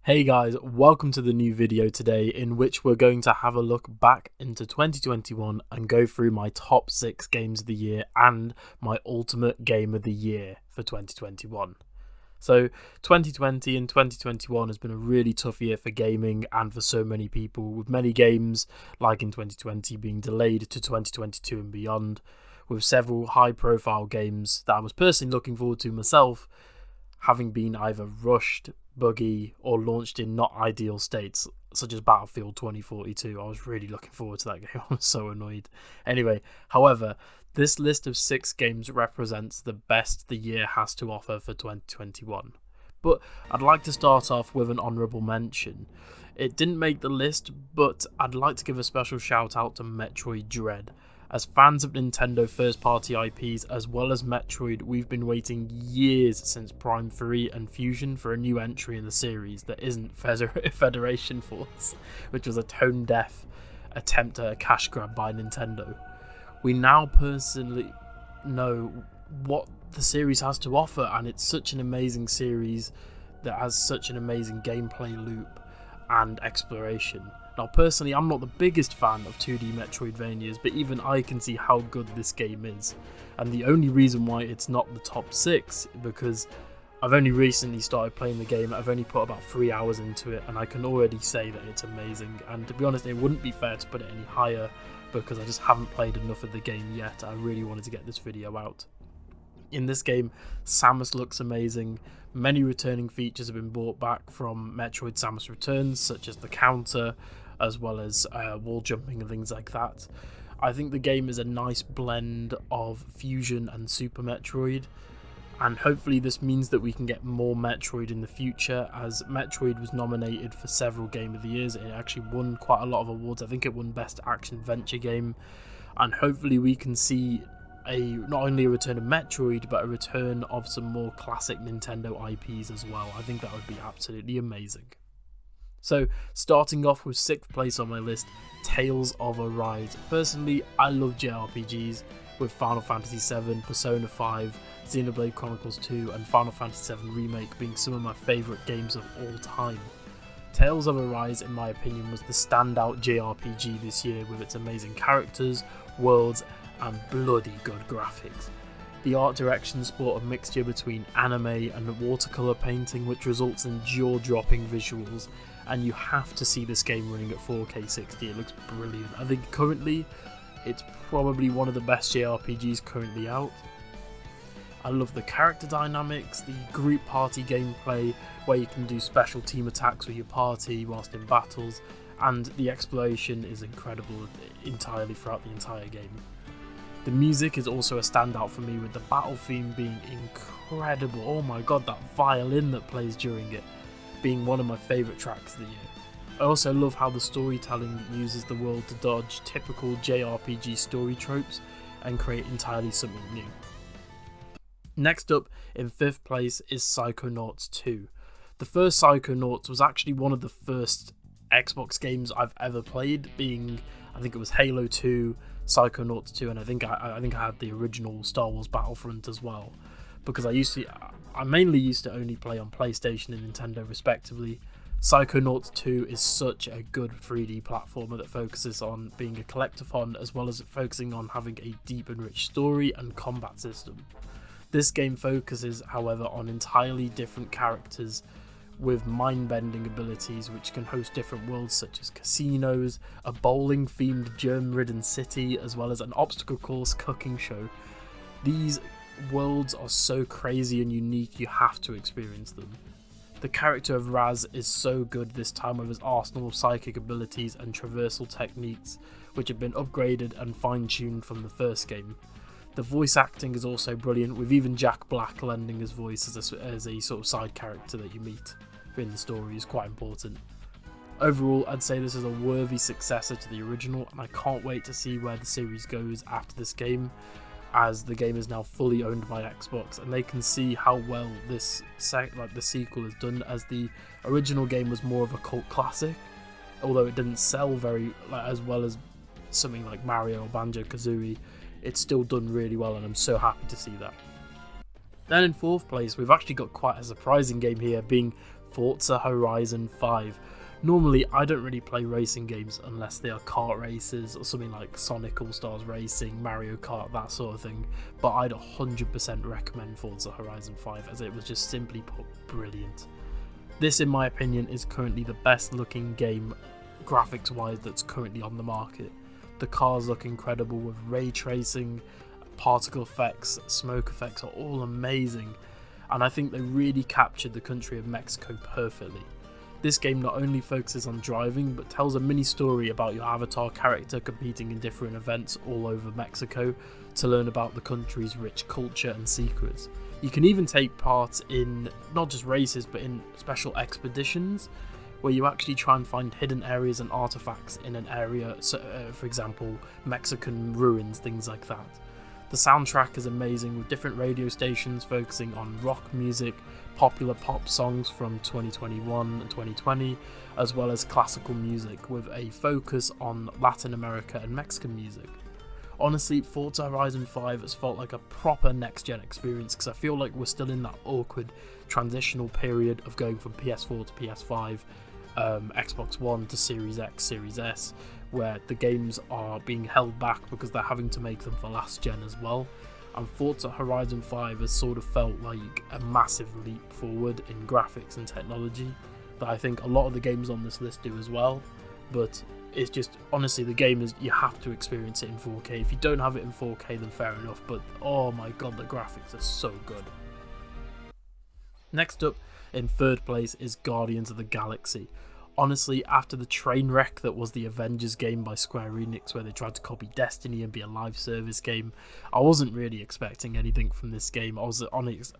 Hey guys, welcome to the new video today in which we're going to have a look back into 2021 and go through my top 6 games of the year and my ultimate game of the year for 2021. So 2020 and 2021 has been a really tough year for gaming and for so many people, with many games like in 2020 being delayed to 2022 and beyond, with several high profile games that I was personally looking forward to myself having been either rushed, buggy, or launched in not ideal states, such as Battlefield 2042. I was really looking forward to that game. I was so annoyed. Anyway, however, this list of 6 games represents the best the year has to offer for 2021. But I'd like to start off with an honourable mention. It didn't make the list, but I'd like to give a special shout out to Metroid Dread. As fans of Nintendo first-party IPs as well as Metroid, we've been waiting years since Prime 3 and Fusion for a new entry in the series that isn't Federation Force, which was a tone-deaf attempt at a cash grab by Nintendo. We now personally know what the series has to offer, and it's such an amazing series that has such an amazing gameplay loop and exploration. Now personally, I'm not the biggest fan of 2D Metroidvanias, but even I can see how good this game is. And the only reason why it's not the top 6 because I've only recently started playing the game. I've only put about 3 hours into it, and I can already say that it's amazing. And to be honest, it wouldn't be fair to put it any higher because I just haven't played enough of the game yet. I really wanted to get this video out. In this game, Samus looks amazing. Many returning features have been brought back from Metroid Samus Returns, such as the counter, as well as wall jumping and things like that. I think the game is a nice blend of Fusion and Super Metroid, and hopefully this means that we can get more Metroid in the future, as Metroid was nominated for several Game of the Years. It actually won quite a lot of awards. I think it won Best Action Adventure Game, and hopefully we can see not only a return of Metroid, but a return of some more classic Nintendo IPs as well. I think that would be absolutely amazing. So, starting off with 6th place on my list, Tales of Arise. Personally, I love JRPGs, with Final Fantasy VII, Persona 5, Xenoblade Chronicles 2, and Final Fantasy VII Remake being some of my favourite games of all time. Tales of Arise, in my opinion, was the standout JRPG this year, with its amazing characters, worlds, and bloody good graphics. The art direction sport a mixture between anime and watercolour painting, which results in jaw-dropping visuals, and you have to see this game running at 4K 60. It looks brilliant. I think currently it's probably one of the best JRPGs currently out. I love the character dynamics, the group party gameplay where you can do special team attacks with your party whilst in battles, and the exploration is incredible entirely throughout the entire game. The music is also a standout for me, with the battle theme being incredible. Oh my god, that violin that plays during it being one of my favourite tracks of the year. I also love how the storytelling uses the world to dodge typical JRPG story tropes and create entirely something new. Next up, in 5th place, is Psychonauts 2. The first Psychonauts was actually one of the first Xbox games I've ever played, being, I think it was Halo 2, Psychonauts 2, and I think I had the original Star Wars Battlefront as well, because I mainly used to only play on PlayStation and Nintendo respectively. Psychonauts 2 is such a good 3D platformer that focuses on being a collectathon as well as focusing on having a deep and rich story and combat system. This game focuses, however, on entirely different characters with mind-bending abilities which can host different worlds such as casinos, a bowling-themed germ-ridden city, as well as an obstacle course cooking show. These worlds are so crazy and unique, you have to experience them. The character of Raz is so good this time with his arsenal of psychic abilities and traversal techniques, which have been upgraded and fine-tuned from the first game. The voice acting is also brilliant, with even Jack Black lending his voice as a sort of side character that you meet in the story is quite important. Overall, I'd say this is a worthy successor to the original, and I can't wait to see where the series goes after this game, as the game is now fully owned by Xbox, and they can see how well the sequel is done, as the original game was more of a cult classic, although it didn't sell very as well as something like Mario or Banjo-Kazooie. It's still done really well, and I'm so happy to see that. Then in 4th place, we've actually got quite a surprising game here, being Forza Horizon 5. Normally, I don't really play racing games unless they are kart races or something like Sonic All-Stars Racing, Mario Kart, that sort of thing, but I'd 100% recommend Forza Horizon 5 as it was just simply put brilliant. This, in my opinion, is currently the best looking game graphics-wise that's currently on the market. The cars look incredible with ray tracing, particle effects, smoke effects are all amazing, and I think they really captured the country of Mexico perfectly. This game not only focuses on driving, but tells a mini story about your avatar character competing in different events all over Mexico to learn about the country's rich culture and secrets. You can even take part in not just races, but in special expeditions where you actually try and find hidden areas and artifacts in an area, for example, Mexican ruins, things like that. The soundtrack is amazing with different radio stations focusing on rock music, popular pop songs from 2021 and 2020, as well as classical music with a focus on Latin America and Mexican music. Honestly, Forza Horizon 5 has felt like a proper next-gen experience because I feel like we're still in that awkward transitional period of going from PS4 to PS5, Xbox One to Series X, Series S, where the games are being held back because they're having to make them for last gen as well. And Forza Horizon 5 has sort of felt like a massive leap forward in graphics and technology that I think a lot of the games on this list do as well. But it's just, honestly, the game is, you have to experience it in 4K. If you don't have it in 4K, then fair enough, but oh my god, the graphics are so good. Next up, in third place, is Guardians of the Galaxy. Honestly, after the train wreck that was the Avengers game by Square Enix, where they tried to copy Destiny and be a live service game, I wasn't really expecting anything from this game. I was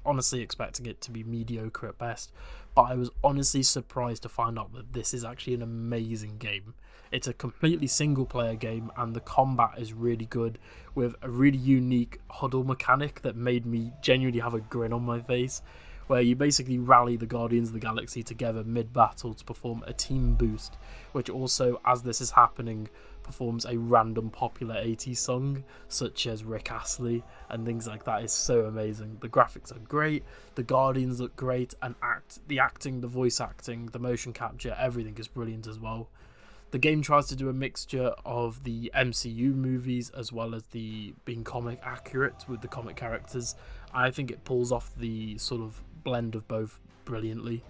honestly expecting it to be mediocre at best, but I was honestly surprised to find out that this is actually an amazing game. It's a completely single player game and the combat is really good, with a really unique huddle mechanic that made me genuinely have a grin on my face, where you basically rally the Guardians of the Galaxy together mid-battle to perform a team boost, which also, as this is happening, performs a random popular 80s song, such as Rick Astley, and things like that is so amazing. The graphics are great, the Guardians look great, and the acting, the voice acting, the motion capture, everything is brilliant as well. The game tries to do a mixture of the MCU movies as well as the being comic accurate with the comic characters. I think it pulls off the sort of blend of both brilliantly.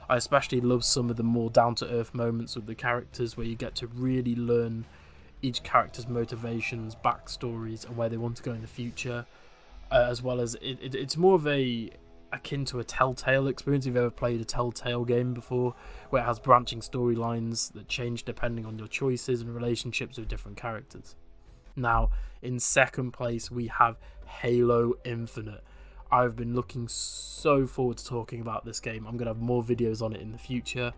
I especially love some of the more down-to-earth moments with the characters where you get to really learn each character's motivations, backstories, and where they want to go in the future, as well as it's more of akin to a Telltale experience. If you've ever played a Telltale game before, where it has branching storylines that change depending on your choices and relationships with different characters. Now, in second place, we have Halo Infinite. I've been looking so forward to talking about this game. I'm going to have more videos on it in the future.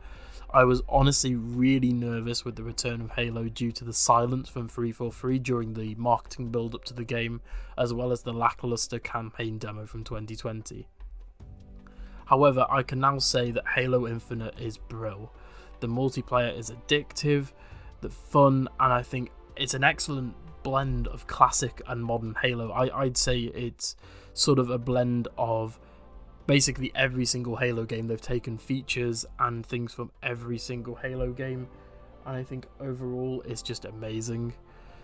I was honestly really nervous with the return of Halo due to the silence from 343 during the marketing build up to the game, as well as the lackluster campaign demo from 2020. However, I can now say that Halo Infinite is brill. The multiplayer is addictive, the fun, and I think it's an excellent blend of classic and modern Halo. I'd say it's sort of a blend of basically every single Halo game. They've taken features and things from every single Halo game, and I think overall it's just amazing.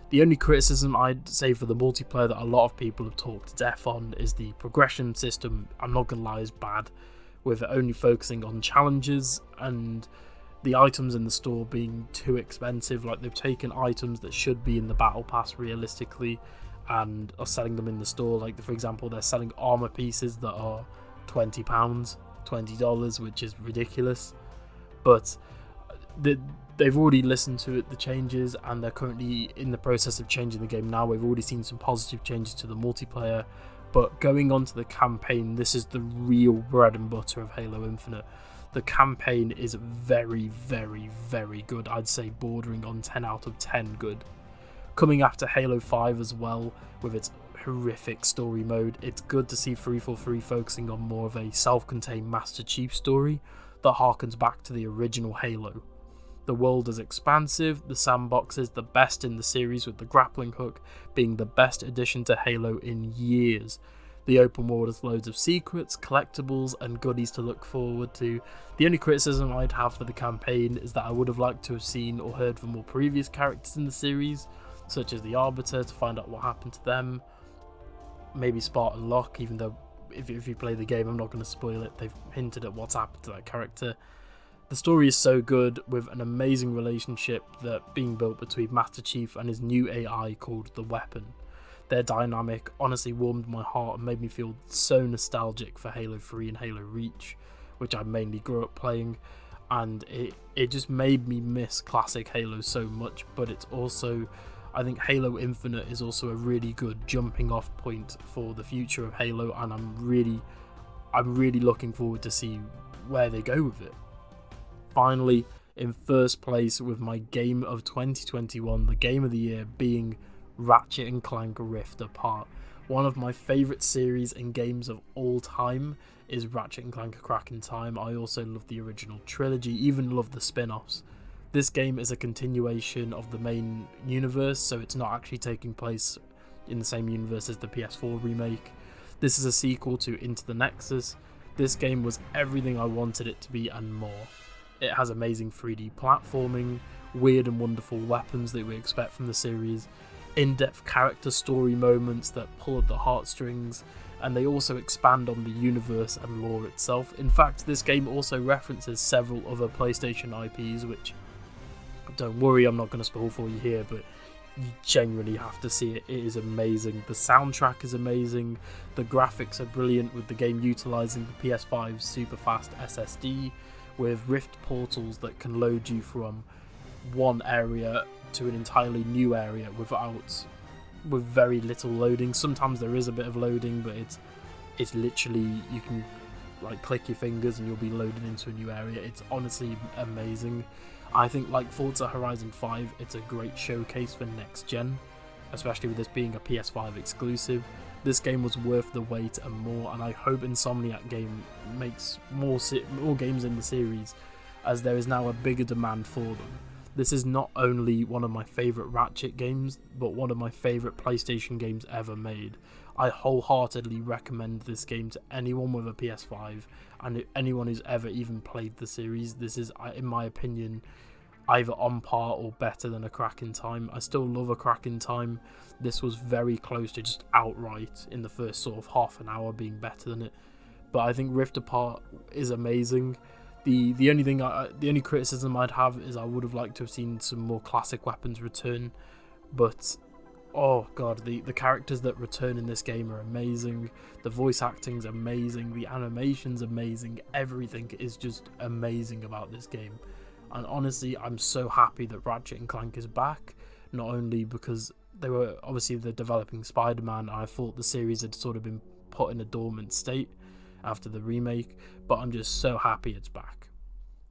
The only criticism I'd say for the multiplayer that a lot of people have talked to death on is the progression system. I'm not gonna lie, is bad, with it only focusing on challenges and the items in the store being too expensive. Like, they've taken items that should be in the battle pass realistically and are selling them in the store. Like, for example, they're selling armor pieces that are £20, $20, which is ridiculous. But they've already listened to the changes, and they're currently in the process of changing the game now. We've already seen some positive changes to the multiplayer, but going on to the campaign, this is the real bread and butter of Halo Infinite. The campaign is very, very, very good. I'd say bordering on 10 out of 10 good. Coming after Halo 5 as well, with its horrific story mode, it's good to see 343 focusing on more of a self-contained Master Chief story that harkens back to the original Halo. The world is expansive, the sandbox is the best in the series, with the grappling hook being the best addition to Halo in years. The open world has loads of secrets, collectibles and goodies to look forward to. The only criticism I'd have for the campaign is that I would have liked to have seen or heard from more previous characters in the series, such as the Arbiter, to find out what happened to them. Maybe Spartan Locke, even though if you play the game I'm not going to spoil it, they've hinted at what's happened to that character. The story is so good, with an amazing relationship that being built between Master Chief and his new AI called the Weapon. Their dynamic honestly warmed my heart and made me feel so nostalgic for Halo 3 and Halo Reach, which I mainly grew up playing, and it just made me miss classic Halo so much. But it's also, I think Halo Infinite is also a really good jumping off point for the future of Halo, and I'm really looking forward to see where they go with it. Finally, in first place with my game of 2021, the game of the year being Ratchet & Clank Rift Apart. One of my favourite series and games of all time is Ratchet & Clank A Crack in Time. I also love the original trilogy, even love the spin-offs. This game is a continuation of the main universe, so it's not actually taking place in the same universe as the PS4 remake. This is a sequel to Into the Nexus. This game was everything I wanted it to be and more. It has amazing 3D platforming, weird and wonderful weapons that we expect from the series, in-depth character story moments that pull at the heartstrings, and they also expand on the universe and lore itself. In fact, this game also references several other PlayStation IPs, which, don't worry, I'm not going to spoil for you here, but you genuinely have to see it. It is amazing. The soundtrack is amazing, the graphics are brilliant, with the game utilising the PS5's super fast SSD, with rift portals that can load you from one area to an entirely new area with very little loading. Sometimes there is a bit of loading, but it's literally, you can like click your fingers and you'll be loaded into a new area. It's honestly amazing. I think, like Forza Horizon 5, it's a great showcase for next gen, especially with this being a PS5 exclusive. This game was worth the wait and more, and I hope Insomniac Game makes more games in the series, as there is now a bigger demand for them. This is not only one of my favourite Ratchet games, but one of my favourite PlayStation games ever made. I wholeheartedly recommend this game to anyone with a PS5, and anyone who's ever even played the series. This is, in my opinion, either on par or better than A Crack in Time. I still love A Crack in Time. This was very close to just outright, in the first sort of half an hour, being better than it. But I think Rift Apart is amazing. The only criticism I'd have is I would have liked to have seen some more classic weapons return, but oh god, the characters that return in this game are amazing, the voice acting's amazing, the animation's amazing, everything is just amazing about this game. And honestly, I'm so happy that Ratchet & Clank is back, not only because they're developing Spider-Man, and I thought the series had sort of been put in a dormant state after the remake, but I'm just so happy it's back.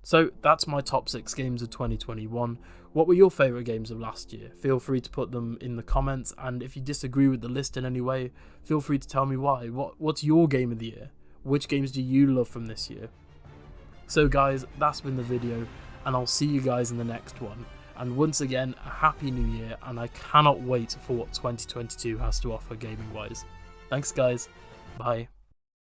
So that's my top 6 games of 2021. What were your favourite games of last year? Feel free to put them in the comments, and if you disagree with the list in any way, feel free to tell me why. What's your game of the year? Which games do you love from this year? So guys, that's been the video, and I'll see you guys in the next one. And once again, a happy new year, and I cannot wait for what 2022 has to offer gaming wise. Thanks guys, bye.